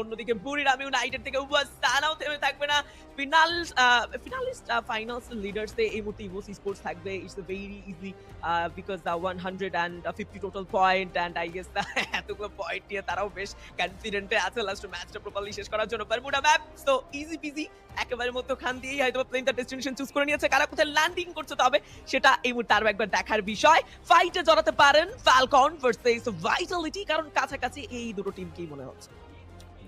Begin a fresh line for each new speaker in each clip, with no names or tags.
অন্যদিকে বুরিরাম ইউনাইটেড থেকে ওয়াস্তানাও থেমে থাকবে না। ফিনালিস্ট ফাইনালস লিডার্স এ এই মুহূর্তে ইভোস স্পোর্টস থাকবে। It's a very easy because the 150 total point and I guess এতগুলো পয়েন্ট নিয়ে তারাও বেশ কনফিডেন্টে আছে লাস্ট ম্যাচটা প্রপারলি শেষ করার জন্য। Bermuda map so easy PG একেবারে মধ্যখান দিয়েই হয়তো প্লেনটা ডেস্টিনেশন চুজ করে নিয়েছে। কারা কোথায় ল্যান্ডিং করছে তবে সেটা এই মুহূর্তে আরো একবার দেখার বিষয়। ফাইটে জড়াতে পারেন ফ্যালকন ভার্সেস ভাইটালিটি, কারণ কাছাকাছি এই দুটো টিমকেই মনে হচ্ছে।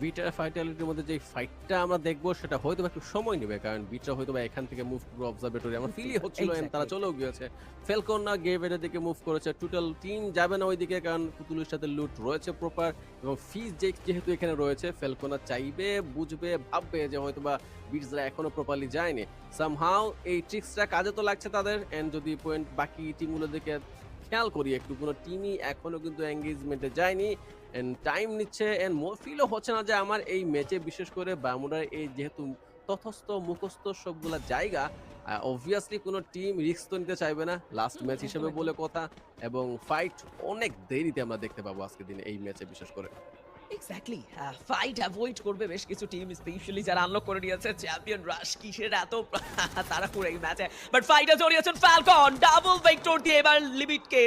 বিটার ফাইটালিটির মধ্যে যে ফাইটটা আমরা দেখবো সেটা হয়তো একটু সময় নেবে, কারণ বিটরা হয়তো এখান থেকে মুভ করবে অবজারভেটরি, আমার ফিলই হচ্ছিল তারা চলেও গিয়েছে। ফেলকন না গেভের দিকে মুভ করেছে, টোটাল টিম যাবে না ওইদিকে, কারণ পুতুলের সাথে লুট রয়েছে প্রপার, এবং ফিজ যেহেতু এখানে রয়েছে ফেলকোনা চাইবে, বুঝবে, ভাববে যে হয়তো বা বিটসরা এখনো প্রপারলি যায়নি। সামহাও এই ট্রিক্সটা কাজে তো লাগছে তাদের, এন্ড যদি পয়েন্ট বাকি টিমগুলোর দিকে খেয়াল করি একটু, কোনো টিমই এখনো কিন্তু এঙ্গেজমেন্টে যায়নি, এন্ড টাইম নিচ্ছে, এন্ড ফিলও হচ্ছে না যে আমার এই ম্যাচে বিশেষ করে বারমুডার এই যেহেতু তথস্থ মুখস্থ সবগুলা জায়গা, অবভিয়াসলি কোনো টিম রিস্ক তো নিতে চাইবে না লাস্ট ম্যাচ হিসেবে বলে কথা, এবং ফাইট অনেক দেরিতে আমরা দেখতে পাবো আজকের দিনে এই ম্যাচে বিশেষ করে।
এক্স্যাক্টলি ফাইট অ্যাভয়েড করবে বেশ কিছু টিম, স্পেশালি যারা আনলক করে নিয়েছে চ্যাম্পিয়ন রাশ। কিসের এত তাড়াহুড়ো এই ম্যাচে, বাট ফাইটে জড়িয়েছেন ফ্যালকন, ডাবল ভেক্টর দিয়ে এবার লিমিটকে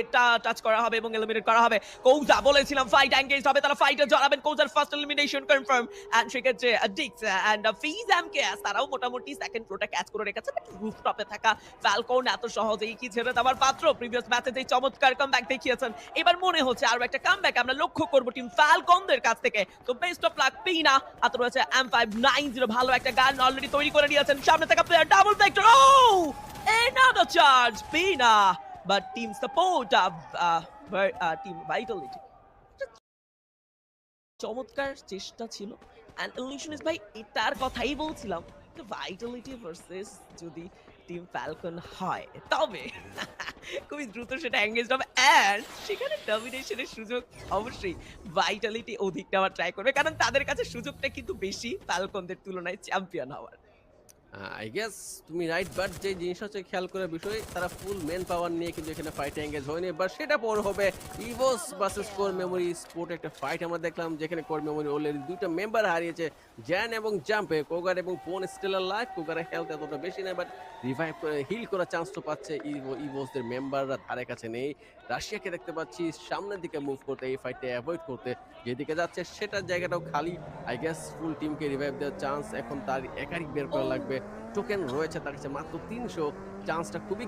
টাচ করা হবে এবং এলিমিনেট করা হবে। কৌজা বলেছিলাম ফাইট এঙ্গেজ হবে, তারা ফাইটে জড়াবেন। কৌজার ফার্স্ট এলিমিনেশন কনফার্ম, এন্ড সেক্ষেত্রে ডিক্স এন্ড ফিজামকে তারাও মোটামুটি সেকেন্ড ফ্লোরটা ক্যাচ করে রেখেছে, বাট রুফটপে থাকা ফ্যালকন এত সহজেই কি ছেড়ে দেওয়ার পাত্র? প্রিভিয়াস ম্যাচে যে চমৎকার কামব্যাক দেখিয়েছেন, এবার মনে হচ্ছে আরো একটা কামব্যাক আমরা লক্ষ্য করব টিম ফ্যালকনদের কাছ থেকে। তো বেস্ট অফ লাক পিনা। হাতে রয়েছে M590, ভালো একটা গান অলরেডি তৈরি করে নিয়েছেন সামনে থাকা প্লেয়ার। ডাবল ভেক্টর, ও another charge পিনা, but team support team Vitality চমৎকার চেষ্টা ছিল। এন্ড ইলিউশনিস্ট ভাই এটার কথাই বলছিলাম, ভাইটালিটি ভার্সেস যদি টিম ফ্যালকন হয় তবে খুবই দ্রুত সেটা এঙ্গেজ হবে, এন্ড সেখানে ডমিনেশনের সুযোগ অবশ্যই ভাইটালিটি অধিক নেওয়ার ট্রাই করবে, কারণ তাদের কাছে সুযোগটা কিন্তু বেশি ফ্যালকনদের তুলনায় চ্যাম্পিয়ন হওয়ার।
আই গেস তুমি রাইট, বাট যে জিনিস হচ্ছে খেয়াল করার বিষয়, তারা ফুল মেন পাওয়ার নিয়ে কিন্তু এখানে ফাইটে এঙ্গেজ হয়নি, বাট সেটা পর হবে। ইভোস ভার্সেস কোর মেমোরি স্পোর্ট একটা ফাইট আমরা দেখলাম, যেখানে কোর মেমোরি অলরেডি দুইটা মেম্বার হারিয়েছে, জ্যান এবং জাম্পে। কোগার এবং পোন স্টিল লাইফ, কোগারের হেলথ এতটা বেশি নেই, বাট রিভাইভ করে হিল করার চান্স তো পাচ্ছে। ইভোসদের মেম্বাররা ধারে কাছে নেই। রাশিয়াকে দেখতে পাচ্ছি সামনের দিকে মুভ করতে, এই ফাইটটা অ্যাভয়েড করতে, যেদিকে যাচ্ছে সেটার জায়গাটাও খালি। আই গেস ফুল টিমকে রিভাইভ দেওয়ার চান্স এখন তার একারই বের করা লাগবে। টোকেন রয়েছে তার কাছে মাত্র 300, চান্সটা খুবই